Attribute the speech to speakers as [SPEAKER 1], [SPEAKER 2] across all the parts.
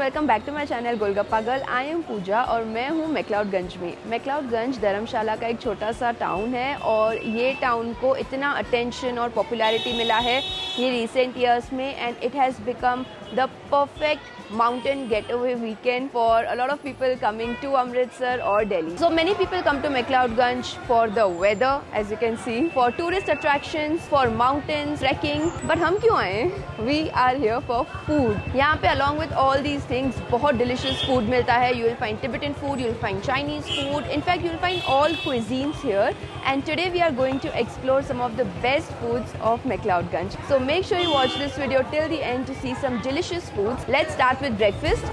[SPEAKER 1] Welcome back to my channel Golgappa girl. I am Pooja और मैं हूँ मैक्लाउडगंज में। मैक्लाउडगंज धर्मशाला का एक छोटा सा टाउन है और ये टाउन को इतना अटेंशन और पॉपुलैरिटी मिला है ये रिसेंट ईयर्स में, and it has become the perfect mountain getaway weekend for a lot of people coming to Amritsar or Delhi. So many people come to McLeodganj for the weather, as you can see, for tourist attractions, for mountains, trekking. But हम क्यों आए? We are here for food. यहाँ पे along with all these things बहुत delicious food मिलता है. You will find Tibetan food, you will find Chinese food. In fact, you will find all cuisines here. And today we are going to explore some of the best foods of McLeodganj. So make sure you watch this video till the end to see some delicious foods. Let's start with breakfast.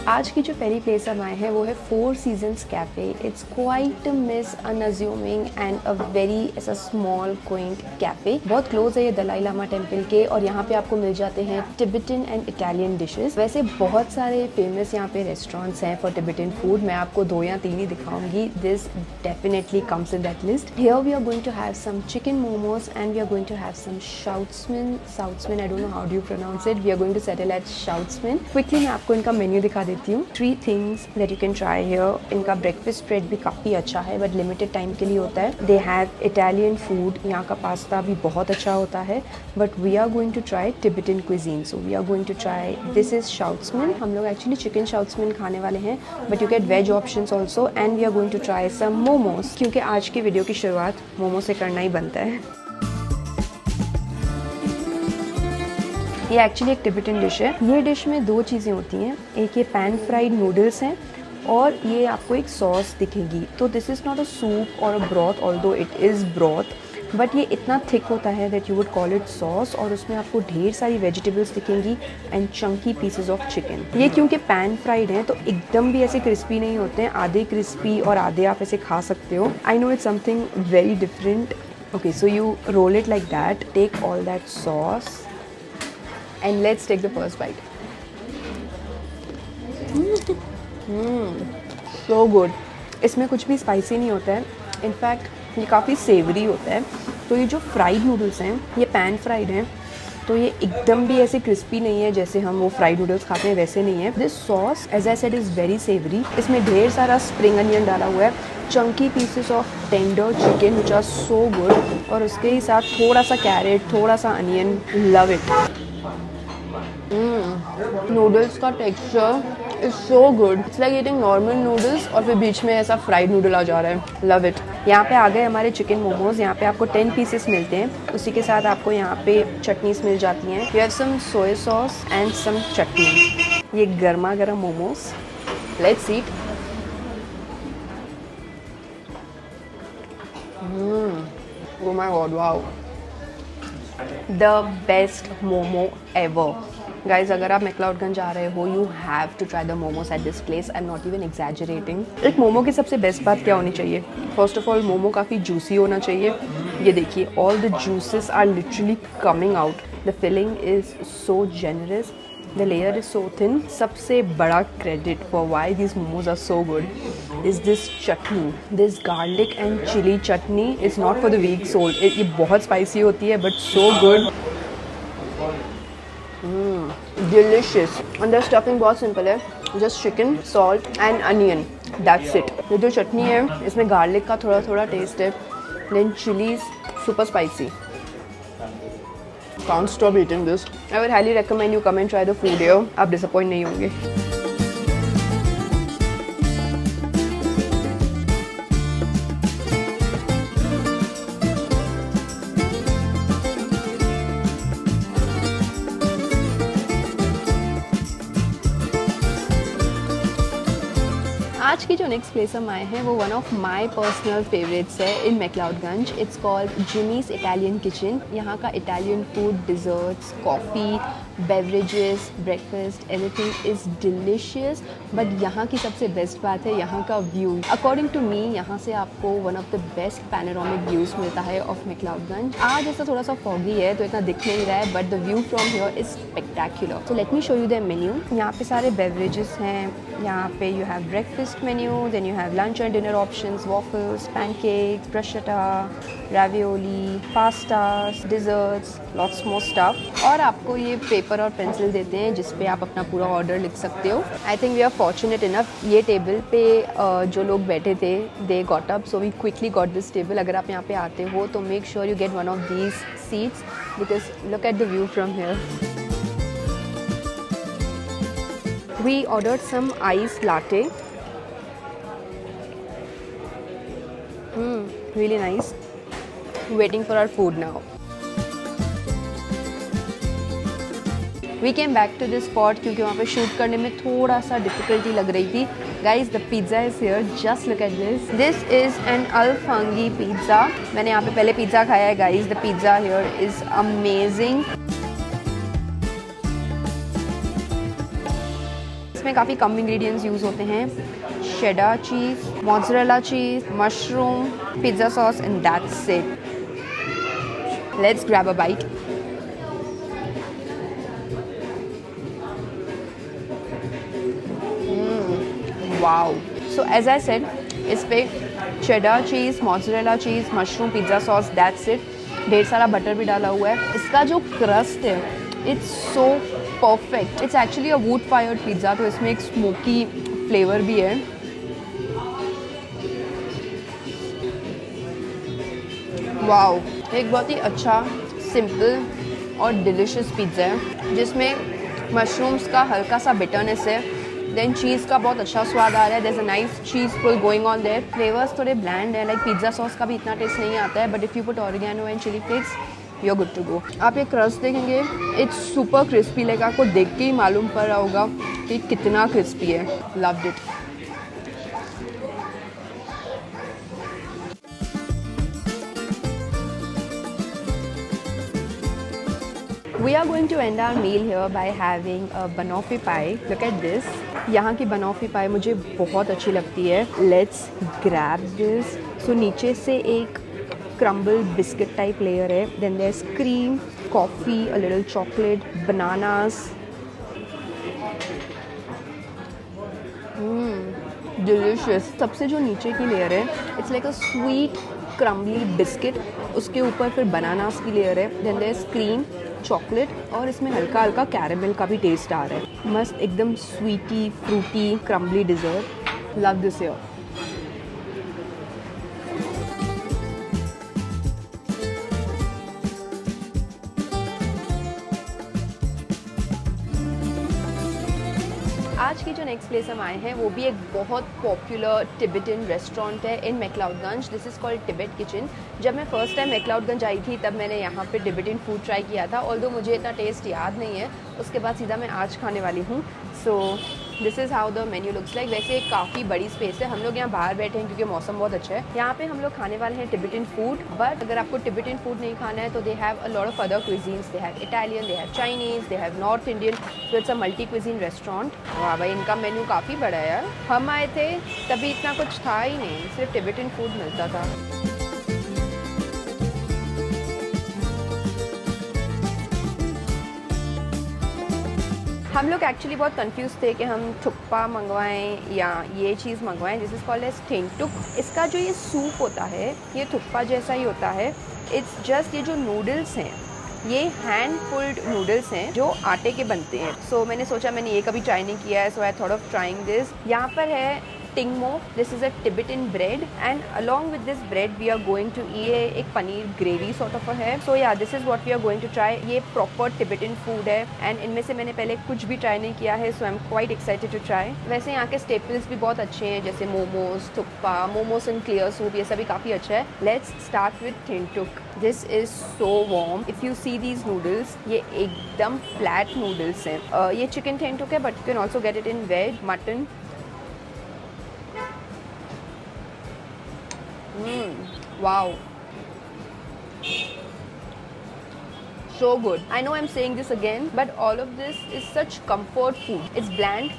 [SPEAKER 1] आज की जो पहली place हम आए हैं वो है four seasons cafe. It's quite miss अनअज्यूमिंग and a very ऐसा स्मॉल क्विंट कैफ़े। बहुत क्लोज है ये दलाई लामा टेम्पल के और यहाँ पे आपको मिल जाते हैं टिबेटन एंड इटालियन डिशेस। वैसे बहुत सारे फेमस यहाँ पे रेस्टोरेंट्स हैं फॉर टिबेटन फूड। मैं आपको 2 या 3 ही दिखाऊंगी। This definitely comes in that list. Here we are going to have some chicken momos and we are going to have some shoutsman. I don't know how do you pronounce it. We are going to settle at shoutsman. Quickly मैं आपको इनका menu दिखा देती हूँ। 3 things that you can try here. इनका breakfast spread भी काफ़ी अच्छा है बट लिमिटेड टाइम के लिए होता है। They have Italian food. यहाँ का पास्ता भी बहुत अच्छा होता है but we are going to try Tibetan cuisine. So we are going to try this is shoutsman. हम लोग एक्चुअली चिकन शाउट्समैन खाने वाले हैं but you get veg options also and we are going to try some momos, क्योंकि आज की video की शुरुआत मोमो से करना ही बनता है। ये एक्चुअली एक टिबेटन डिश है। ये डिश में 2 चीज़ें होती हैं, एक ये पैन फ्राइड नूडल्स हैं और ये आपको एक सॉस दिखेगी। तो this is not a soup और a broth, although it is broth, but ये इतना थिक होता है that you would call it sauce और उसमें आपको ढेर सारी वेजिटेबल्स दिखेंगी and chunky pieces of chicken. ये क्योंकि पैन फ्राइड हैं तो एकदम भी ऐसे क्रिस्पी नहीं होते हैं, आधे क्रिस्पी और आधे आप ऐसे खा सकते हो। I know it's something very different. Okay, so you roll it like that, take all that sauce and let's take the first bite. So good. इसमें कुछ भी स्पाइसी नहीं होता है, इनफैक्ट ये काफ़ी सेवरी होता है। तो ये जो फ्राइड नूडल्स हैं ये पैन फ्राइड हैं तो ये एकदम भी ऐसे क्रिस्पी नहीं है जैसे हम वो फ्राइड नूडल्स खाते हैं, वैसे नहीं है। This sauce as I said is very savoury. इसमें ढेर सारा स्प्रिंग अनियन डाला हुआ है, chunky pieces of tender chicken which are so good, और उसके ही साथ थोड़ा सा कैरेट, थोड़ा सा अनियन। Love it. नूडल्स का texture is so good. It's like eating normal noodles और फिर बीच में ऐसा फ्राइड नूडल आ जा रहा है। Love it. यहाँ पे आ गए हमारे चिकन मोमोज। यहाँ पे आपको 10 पीसेस मिलते हैं, उसी के साथ आपको यहाँ पे चटनीस मिल जाती हैं। You have some soya sauce and some chutney. ये गर्मा गर्म momos. Let's eat. Oh my god, wow, the best momo ever. Guys, अगर आप मैक्लाउडगंज आ रहे हो you have to try the momos at this place. I am not even exaggerating. एक मोमो की सबसे बेस्ट बात क्या होनी चाहिए? फर्स्ट ऑफ ऑल मोमो काफ़ी जूसी होना चाहिए। ये देखिए, all the juices are literally coming out. The filling is so generous, the layer is so thin. सबसे बड़ा credit for why this momos are so good is this chutney. This garlic and chilli chutney is not for the weak souled. ये बहुत spicy होती है but so good. Delicious. अंदर stuffing बहुत simple है, just chicken, salt and onion, that's it. ये जो चटनी है इसमें गार्लिक का थोड़ा थोड़ा टेस्ट है, then chillies super spicy. Can't stop eating this. I would highly recommend you come and try the food here. आप डिसअपॉइंट नहीं होंगे। आज की जो नेक्स्ट प्लेस हम आए हैं वो one of my personal favourites है in McLeodganj. It's called Jimmy's Italian kitchen. यहाँ का Italian food, desserts, coffee, beverages, breakfast, everything is delicious. But यहाँ की सबसे बेस्ट बात है यहाँ का व्यू। अकॉर्डिंग टू मी यहाँ से आपको one of the best panoramic views मिलता है ऑफ मैक्लाउडगंज। आज ऐसा थोड़ा सा फॉगी है तो इतना दिख नहीं रहा है but the view from here is spectacular. So let me show you the menu. यहाँ पे सारे बेवरेजेस हैं। यहाँ पे you have breakfast menu. Then you have lunch and dinner options, waffles, pancakes, bruschetta, ravioli, pastas, desserts, lots more stuff. और आपको ये paper और पेंसिल देते हैं जिस पे आप अपना पूरा ऑर्डर लिख सकते हो. I think we are fortunate enough, ये टेबल पे जो लोग बैठे थे they got up, so we quickly got this table. अगर आप यहाँ पे आते हो तो make sure you get one of these seats because look at the view from here. We ordered some iced latte. Really nice. Waiting for our food now. We came back to this spot क्योंकि वहाँ पे shoot करने में थोड़ा सा difficulty लग रही थी. Guys, the pizza is here. Just look at this. This is an Alfanghi pizza. मैंने यहाँ पे पहले पिज़्ज़ा खाया है. Guys, the pizza here is amazing. इसमें काफ़ी कम इंग्रेडिएंट्स यूज़ होते हैं. Cheddar cheese, mozzarella cheese, mushroom, pizza sauce and that's it. Let's grab a bite. Wow. So as I said, इस पे cheddar cheese, mozzarella cheese, mushroom, pizza sauce, that's it. ढेर सारा butter भी डाला हुआ है. इसका जो क्रस्ट है it's so perfect. It's actually a would fired pizza, तो इसमें एक स्मोकी फ्लेवर भी है. वाओ, एक बहुत ही अच्छा, सिंपल और डिलिशियस पिज़्ज़ा है जिसमें मशरूम्स का हल्का सा बिटरनेस है. देन चीज़ का बहुत अच्छा स्वाद आ रहा है. There is a nice cheese pull going on there. Flavours थोड़े ब्लैंड है, लाइक पिज़्ज़ा सॉस का भी इतना टेस्ट नहीं आता है, but if you put oregano and chilli flakes you are good to go. आप ये क्रस्ट देखेंगे, इट्स सुपर क्रिस्पी. लाइक आपको देख के ही मालूम पड़ रहा होगा कि कितना क्रिस्पी है. Loved it. We are going to end our meal here by having a banoffee pie. Look at this. यहाँ की banoffee pie मुझे बहुत अच्छी लगती है. Let's grab this. So नीचे से एक crumble biscuit type layer है. Then there's cream, coffee, a little chocolate, bananas. Delicious. सबसे जो नीचे की लेयर है, it's like a sweet crumbly biscuit. उसके ऊपर फिर bananas की लेयर है. Then there's cream, चॉकलेट और इसमें हल्का हल्का कैरेमल का भी टेस्ट आ रहा है. मस्त एकदम sweety fruity crumbly dessert. Love this here. आज की जो नेक्स्ट प्लेस हम आए हैं वो भी एक बहुत पॉपुलर टिबेटन रेस्टोरेंट है in McLeodganj. This is called Tibet kitchen. जब मैं फ़र्स्ट टाइम मैक्लाउडगंज आई थी तब मैंने यहाँ पे टिबेटन फूड ट्राई किया था, ऑल्दो मुझे इतना टेस्ट याद नहीं है. उसके बाद सीधा मैं आज खाने वाली हूँ. So this is how the menu looks like. वैसे काफ़ी बड़ी स्पेस है. हम लोग यहाँ बाहर बैठे हैं क्योंकि मौसम बहुत अच्छा है. यहाँ पे हम लोग खाने वाले हैं टिबेटन फूड, बट अगर आपको टिबेटन फूड नहीं खाना है तो they have a lot of other cuisines. They have Italian, they have Chinese, they have north Indian. So it's a multi cuisine restaurant. वाह भाई, इनका मेन्यू काफ़ी बड़ा है यार. हम आए थे तभी इतना कुछ था ही नहीं, सिर्फ टिबेटन फूड मिलता था. हम लोग एक्चुअली बहुत कंफ्यूज थे कि हम थुक्पा मंगवाएं या ये चीज़ मंगवाएं. This is called as thenthuk. इसका जो ये सूप होता है ये थुक्पा जैसा ही होता है. इट्स जस्ट ये जो नूडल्स हैं ये हैंड पुल्ड नूडल्स हैं जो आटे के बनते हैं. सो मैंने सोचा, मैंने ये कभी ट्राई नहीं किया है, so I thought of trying this. यहाँ पर है tingmo. This is a Tibetan bread and along with this bread we are going to एक पनीर ग्रेवी सॉर्ट ऑफ है. So yeah this is what we are going to try. ये proper Tibetan food है and इनमें से मैंने पहले कुछ भी ट्राई नहीं किया है, so I am quite excited to try. वैसे यहाँ के स्टेपल्स भी बहुत अच्छे हैं जैसे momos, thukpa, momos and clear soup, ये सभी काफ़ी अच्छा है. Let's start with thenthuk. This is so warm. If you see these noodles, ये एकदम फ्लैट नूडल्स हैं. ये चिकन ठेंगटुक है but you can also get it in veg, mutton. Wow, so good. I know I'm saying this again, but all of this is such comfort food. It's bland,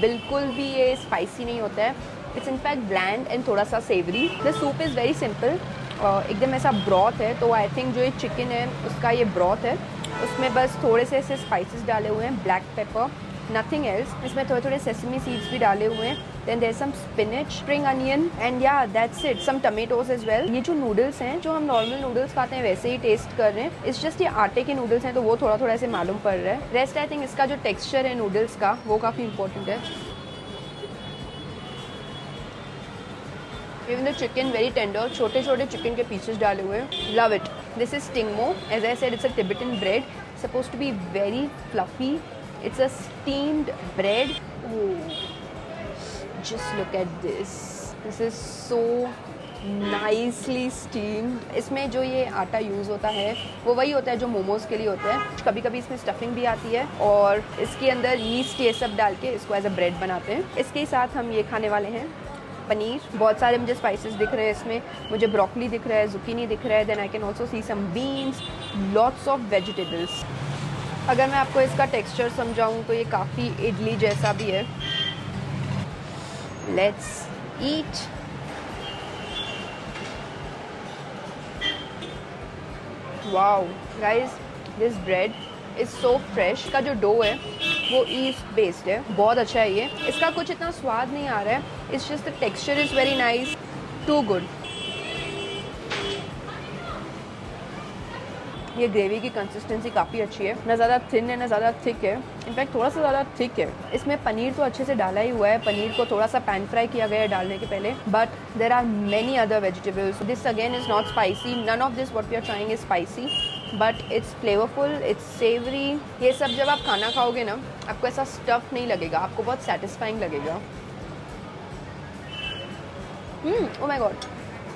[SPEAKER 1] बिल्कुल भी ये spicy नहीं होता है. It's in fact bland and थोड़ा सा savory. The soup is very simple. एकदम ऐसा broth है, तो I think जो ये chicken है उसका ये broth है, उसमें बस थोड़े से ऐसे spices डाले हुए हैं, black pepper, nothing else. इसमें थोड़े थोड़े sesame seeds भी डाले हुए हैं. Then there some spinach, spring onion and yeah that's it, some tomatoes as well. ये जो नूडल्स हैं, जो हम नॉर्मल नूडल्स खाते हैं वैसे ही टेस्ट कर रहे हैं, इट्स जस्ट ये आटे के नूडल्स हैं तो वो थोड़ा थोड़ा ऐसे मालूम पड़ रहा है। रेस्ट आई थिंक इसका जो टेक्सचर है नूडल्स का वो काफ़ी इंपॉर्टेंट है। Even the chicken very tender, छोटे छोटे चिकन के पीसेस डाले हुए हैं। Love it. This is tingmo. As I said, it's a Tibetan bread. Supposed to be very fluffy. It's a steamed bread. Oh, just look at this. This is so nicely steamed. इसमें जो ये आटा use होता है वो वही होता है जो मोमोज के लिए होता है। कभी कभी इसमें स्टफिंग भी आती है और इसके अंदर यीस्ट ये सब डाल के इसको एज अ ब्रेड बनाते हैं। इसके साथ हम ये खाने वाले हैं पनीर। बहुत सारे मुझे स्पाइसेस दिख रहे हैं इसमें, मुझे ब्रोकली दिख रहा है, जुकीनी दिख रहा है, then I can also see some beans, lots of vegetables. अगर मैं आपको इसका टेक्सचर समझाऊँ तो ये काफ़ी इडली जैसा भी है। Let's eat. Wow guys, this bread is so fresh. का जो डो है वो ईस्ट बेस्ड है, बहुत अच्छा है ये। इसका कुछ इतना स्वाद नहीं आ रहा है, it's just the texture is very nice, too good. ये ग्रेवी की कंसिस्टेंसी काफ़ी अच्छी है, ना ज़्यादा थिन है ना ज़्यादा थिक है, इनफैक्ट थोड़ा सा ज़्यादा थिक है। इसमें पनीर तो अच्छे से डाला ही हुआ है, पनीर को थोड़ा सा पैन फ्राई किया गया है डालने के पहले, but there are many other vegetables. This again is not spicy, none of this what we are trying is spicy, but it's flavourful, it's savoury. ये सब जब आप खाना खाओगे ना, आपको ऐसा स्टफ नहीं लगेगा, आपको बहुत सेटिस्फाइंग लगेगा। ओह माय गॉड,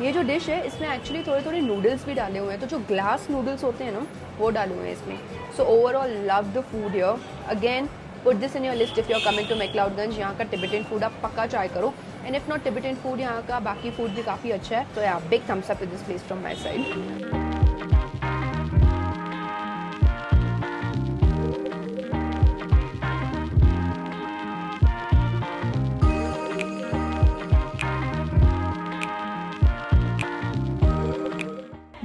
[SPEAKER 1] ये जो डिश है इसमें एक्चुअली थोड़े थोड़े नूडल्स भी डाले हुए हैं, तो जो ग्लास नूडल्स होते हैं ना वो डाले हुए हैं इसमें। So overall love the food here. Again put this in your list if you are coming to McLeodganj. यहाँ का टिबेटन फूड आप पक्का ट्राई करो, and if not Tibetan food, यहाँ का बाकी फूड भी काफ़ी अच्छा है। तो yeah big thumbs up to this place from my side.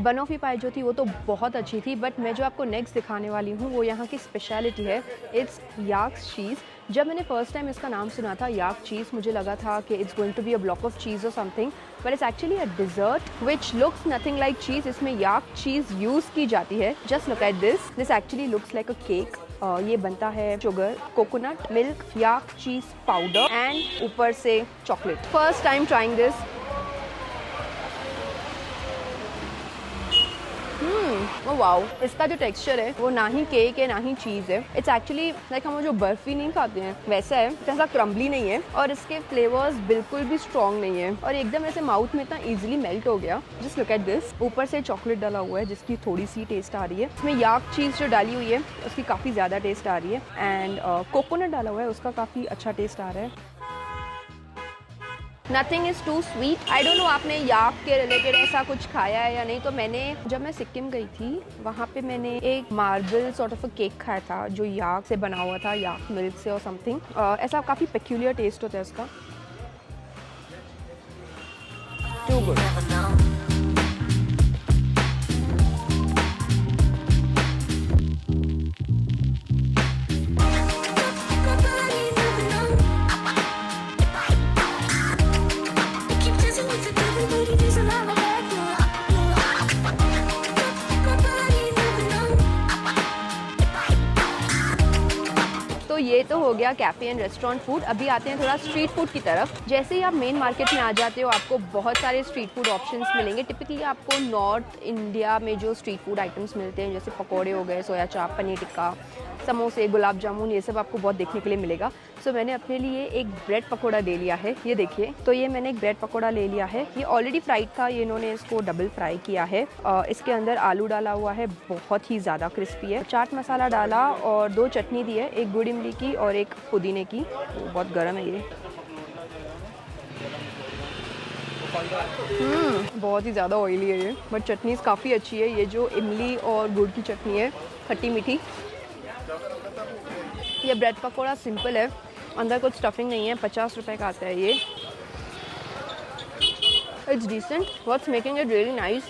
[SPEAKER 1] Banoffee pie जो थी वो तो बहुत अच्छी थी, बट मैं जो आपको नेक्स्ट दिखाने वाली हूँ वो यहाँ की स्पेशलिटी है, इट्स याक्स चीज़। जब मैंने फर्स्ट टाइम इसका नाम सुना था याक चीज़, मुझे लगा था कि it's going to be a block of cheese और something, but it's actually a dessert which looks nothing like cheese. इसमें याक चीज़ यूज़ की जाती है। Just look at this, this actually looks like a cake. ये बनता है sugar, coconut milk, yak cheese powder and ऊपर से chocolate. First time trying this. Oh wow, इसका जो टेक्सचर है वो ना ही केक है ना ही चीज़ है, इट्स एक्चुअली लाइक हम जो बर्फी नहीं खाते हैं वैसा है, ऐसा क्रम्बली नहीं है और इसके फ्लेवर्स बिल्कुल भी स्ट्रॉन्ग नहीं है और एकदम ऐसे माउथ में इतना इजीली मेल्ट हो गया। जस्ट लुक एट दिस, ऊपर से चॉकलेट डाला हुआ है जिसकी थोड़ी सी टेस्ट आ रही है। इसमें याक चीज़ जो डाली हुई है उसकी काफ़ी ज़्यादा टेस्ट आ रही है, एंड कोकोनट डाला हुआ है उसका काफ़ी अच्छा टेस्ट आ रहा है। Nothing is too sweet. I don't know आपने याक के रिलेटेड ऐसा कुछ खाया है या नहीं। तो मैंने जब मैं सिक्किम गई थी वहाँ पे मैंने एक marble sort of a cake खाया था जो याक से बना हुआ था, याक मिल्क से और समथिंग। ऐसा काफ़ी पेक्यूलियर टेस्ट होता है उसका। Too good. ये तो हो गया कैफ़े एंड रेस्टोरेंट फूड। अभी आते हैं थोड़ा स्ट्रीट फूड की तरफ। जैसे ही आप मेन मार्केट में आ जाते हो आपको बहुत सारे स्ट्रीट फूड ऑप्शंस मिलेंगे। टिपिकली आपको नॉर्थ इंडिया में जो स्ट्रीट फूड आइटम्स मिलते हैं जैसे पकौड़े हो गए, सोया चाप, पनीर टिक्का, समोसे, गुलाब जामुन, ये सब आपको बहुत देखने के लिए मिलेगा। सो मैंने अपने लिए एक ब्रेड पकौड़ा ले लिया है, ये देखिए। तो ये मैंने एक ब्रेड पकौड़ा ले लिया है, ये ऑलरेडी फ्राइड था, ये इन्होंने इसको डबल फ्राई किया है। इसके अंदर आलू डाला हुआ है, बहुत ही ज़्यादा क्रिस्पी है। चाट मसाला डाला और 2 चटनी दी है, एक गुड़ इमली की और एक पुदीने की। बहुत गर्म है ये। बहुत ही ज़्यादा ऑयली है ये, बट चटनीज़ काफ़ी अच्छी है। ये जो इमली और गुड़ की चटनी है, खट्टी मीठी। ये ब्रेड पकौड़ा सिंपल है, अंदर कुछ स्टफिंग नहीं है, 50 रुपए का आता है ये। It's decent. What's making it really nice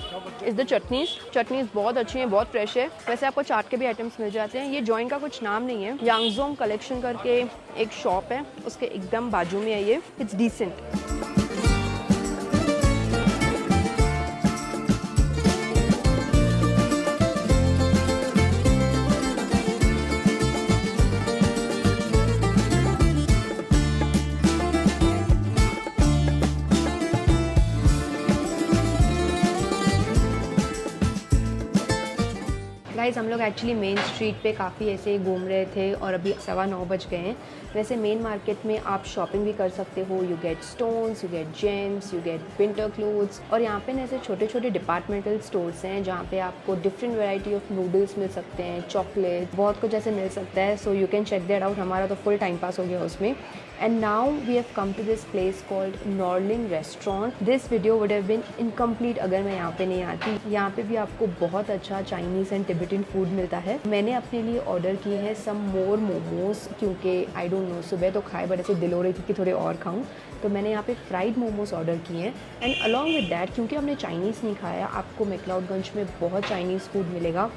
[SPEAKER 1] is the chutneys. Chutneys बहुत अच्छी हैं, बहुत फ्रेश है. वैसे आपको चाट के भी आइटम्स मिल जाते हैं. ये जॉइंट का कुछ नाम नहीं है. यांगजोंग कलेक्शन करके एक शॉप है, उसके एकदम बाजू में है ये. It's decent. गाइस, हम लोग एक्चुअली मेन स्ट्रीट पे काफ़ी ऐसे घूम रहे थे और अभी 9:15 बज गए हैं. वैसे मेन मार्केट में आप शॉपिंग भी कर सकते हो. You get stones, you get James, you get winter clothes. और यहाँ पे ना ऐसे छोटे छोटे डिपार्टमेंटल स्टोर्स हैं जहाँ पे आपको डिफरेंट वैरायटी ऑफ नूडल्स मिल सकते हैं, चॉकलेट, बहुत कुछ ऐसे मिल सकता है. So you can check that out. हमारा तो फुल टाइम पास हो गया उसमें. And now we have come to this place called Norling Restaurant. This video would have been incomplete अगर मैं यहाँ पे नहीं आती. यहाँ पे भी आपको बहुत अच्छा चाइनीज़ एंड टिबेटन फूड मिलता है. मैंने अपने लिए ऑर्डर किए हैं सम मोर मोमोज क्योंकि आई डोंट नो, सुबह तो खाए बट ऐसे दिल हो रही थी कि थोड़े और खाऊं. तो मैंने यहाँ पे फ्राइड मोमोज ऑर्डर किए हैं. एंड अलॉन्ग विद डैट, क्योंकि हमने चाइनीज़ नहीं खाया, आपको मैक्लाउडगंज में बहुत चाइनीज़ फूड मिलेगा.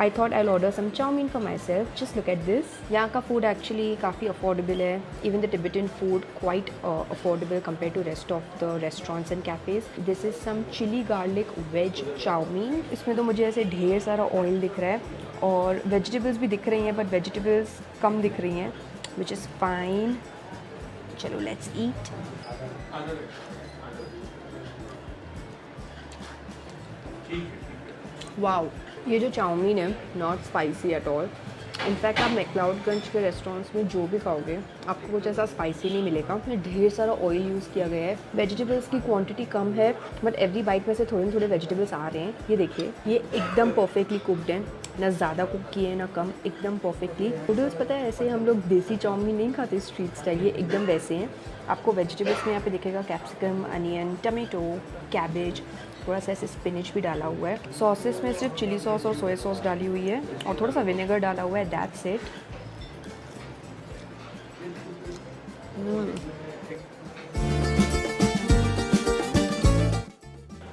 [SPEAKER 1] I thought I'll order some chow mein for myself. Just look at this. यहाँ का food actually काफ़ी affordable है. Even the Tibetan food quite affordable compared to rest of the restaurants and cafes. This is some chili garlic veg chow mein. इसमें तो मुझे ऐसे ढेर सारा ऑयल दिख रहा है और वेजिटेबल्स भी दिख रही हैं, बट वेजिटेबल्स कम दिख रही हैं, which is fine. चलो let's eat. वाओ, ये जो चाउमीन है not spicy at all. In fact आप मैक्लाउडगंज के रेस्टोरेंट्स में जो भी खाओगे आपको कुछ ऐसा स्पाइसी नहीं मिलेगा. इसमें ढेर सारा ऑयल यूज़ किया गया है. वेजिटेबल्स की क्वांटिटी कम है बट एवरी बाइट में से थोड़े थोड़े वेजिटेबल्स आ रहे हैं. ये देखिए, ये एकदम परफेक्टली कुकड है, ना ज़्यादा कुक किए ना कम, एकदम परफेक्टली. नूडल्स पता है ऐसे हम लोग देसी चाउमीन नहीं खाते स्ट्रीट स्टाइल, ये एकदम वैसे हैं. आपको वेजिटेबल्स में यहाँ पे दिखेगा कैप्सिकम, अनियन, टमेटो, कैबेज, थोड़ा सा ऐसे स्पिनिच भी डाला हुआ है. सॉसेस में सिर्फ चिली सॉस और सोया सॉस डाली हुई है और थोड़ा सा विनेगर डाला हुआ है. That's it.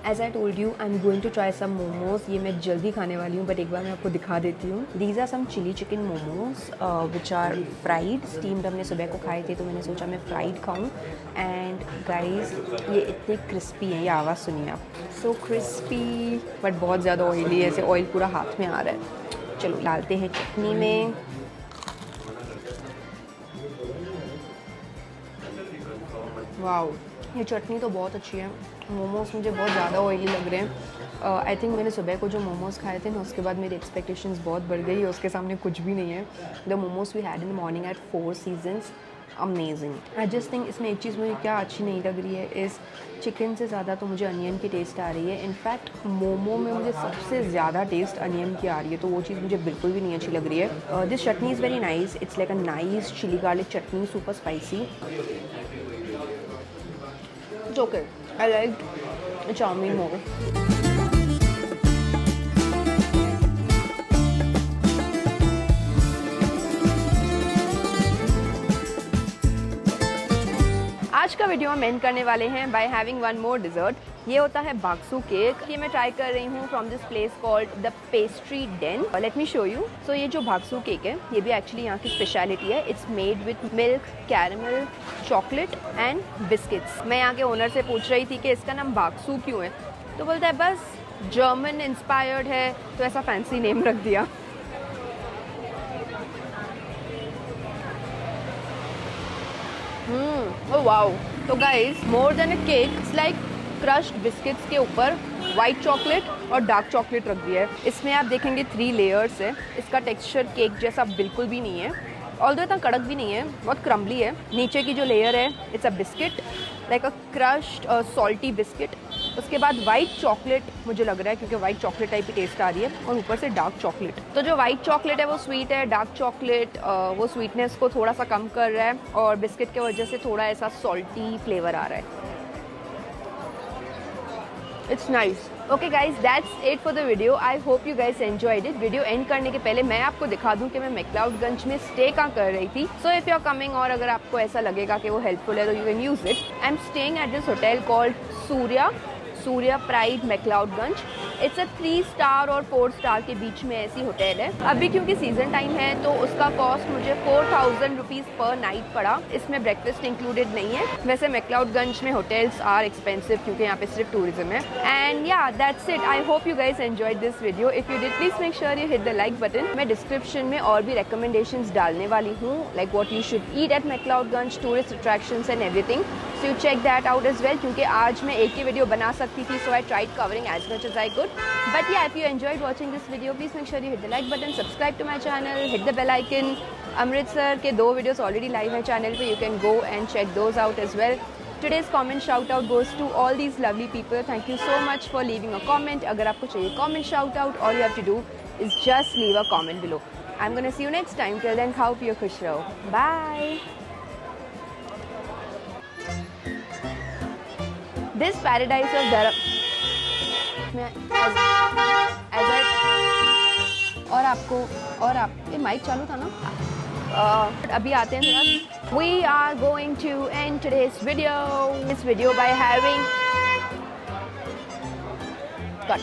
[SPEAKER 1] As I told you, I'm going to try some momos. ये मैं जल्दी खाने वाली हूँ बट एक बार मैं आपको दिखा देती हूँ. These are some chili chicken momos which are fried, steamed. हमने सुबह को खाए थे तो मैंने सोचा मैं फ्राइड खाऊँ. एंड गाइस, ये इतने क्रिस्पी हैं, ये आवाज़ सुनिए आप. सो क्रिस्पी बट बहुत ज़्यादा ऑयली है, ऐसे ऑयल पूरा हाथ में आ रहा है. चलो डालते हैं चटनी में. वाओ, ये चटनी तो बहुत अच्छी है. मोमोज मुझे बहुत ज़्यादा ऑयली लग रहे हैं. आई थिंक मैंने सुबह को जो मोमोज खाए थे ना उसके बाद मेरी एक्सपेक्टेशंस बहुत बढ़ गई. उसके सामने कुछ भी नहीं है. The momos we had in the morning at 4 Seasons, amazing. I just think इसमें एक चीज़ मुझे क्या अच्छी नहीं लग रही है, इस चिकन से ज़्यादा तो मुझे अनियन की टेस्ट आ रही है. इनफैक्ट मोमो में मुझे सबसे ज़्यादा टेस्ट अनियन की आ रही है, तो वो चीज़ मुझे बिल्कुल भी नहीं अच्छी लग रही है. This chutney is very nice. It's like a nice chilli garlic chutney, super spicy. It's okay. I liked chow mein more. आज का वीडियो हम एंड करने वाले हैं by having one more dessert. ये होता है बाक्सू केक. ये मैं ट्राई कर रही हूँ from this place called the pastry den. Let me show you. So ये जो बाक्सू केक है ये भी एक्चुअली यहाँ की स्पेशलिटी है. It's made with milk, caramel, chocolate and biscuits. मैं यहाँ के ओनर से पूछ रही थी कि इसका नाम बाक्सू क्यों है, तो बोलता है बस जर्मन इंस्पायर्ड है तो ऐसा फैंसी नेम रख दिया. Oh wow. तो guys, more than a cake, it's like crushed biscuits के ऊपर वाइट चॉकलेट और डार्क चॉकलेट रख दिया है. इसमें आप देखेंगे 3 लेयर्स है. इसका टेक्सचर केक जैसा बिल्कुल भी नहीं है, ऑल्दो इतना कड़क भी नहीं है, बहुत क्रम्बली है. नीचे की जो लेयर है it's a biscuit, like a crushed salty biscuit. उसके बाद वाइट चॉकलेट मुझे लग रहा है क्योंकि वाइट चॉकलेट टाइप की टेस्ट आ रही है, और ऊपर से डार्क चॉकलेट. तो जो वाइट चॉकलेट है वो स्वीट है, डार्क चॉकलेट वो स्वीटनेस को थोड़ा सा कम कर रहा है, और बिस्किट की वजह से थोड़ा ऐसा सॉल्टी फ्लेवर आ रहा है. It's nice. Okay guys, that's it for the video. I hope you guys enjoyed it. Video and करने के पहले मैं आपको दिखा दूं कि मैं मैक्लाउडगंज में स्टे कहाँ कर रही थी। So if you are coming और अगर आपको ऐसा लगेगा कि वो हेल्पफुल है तो you can use it. I am staying at this hotel called Surya pride McLeodganj. It's a 3 star और 4 स्टार के बीच में ऐसी होटल है। अभी क्योंकि सीजन टाइम है तो उसका कॉस्ट मुझे 4000 रुपीज़ पर नाइट पड़ा। इसमें ब्रेकफास्ट इंक्लूडेड नहीं है। वैसे मैक्लाउडगंज में होटल्स आर एक्सपेंसिव क्योंकि यहाँ पे सिर्फ टूरिज्म है। And yeah that's it. I hope you guys enjoyed this video. If you did please make sure you hit the like button. मैं डिस्क्रिप्शन में और भी रिकमेंडेशंस डालने वाली हूँ, like what you should eat at McLeodganj, tourist attractions and everything. So you check that out as well, क्योंकि आज मैं एक ही वीडियो बना सकती थी। So I tried covering as much as I could. But yeah, if you enjoyed watching this video, please make sure you hit the like button, subscribe to my channel, hit the bell icon. Amritsar के 2 videos already live हैं channel पे, you can go and check those out as well. Today's comment shout out goes to all these lovely people. Thank you so much for leaving a comment. अगर आपको चाहिए comment shout out, all you have to do is just leave a comment below. I'm gonna see you next time. Till then, hope you're खुश रहो. Bye. This paradise of Dharam और ये mic चालू था ना। अभी आते हैं थोड़ा। We are going to end today's video by having cut.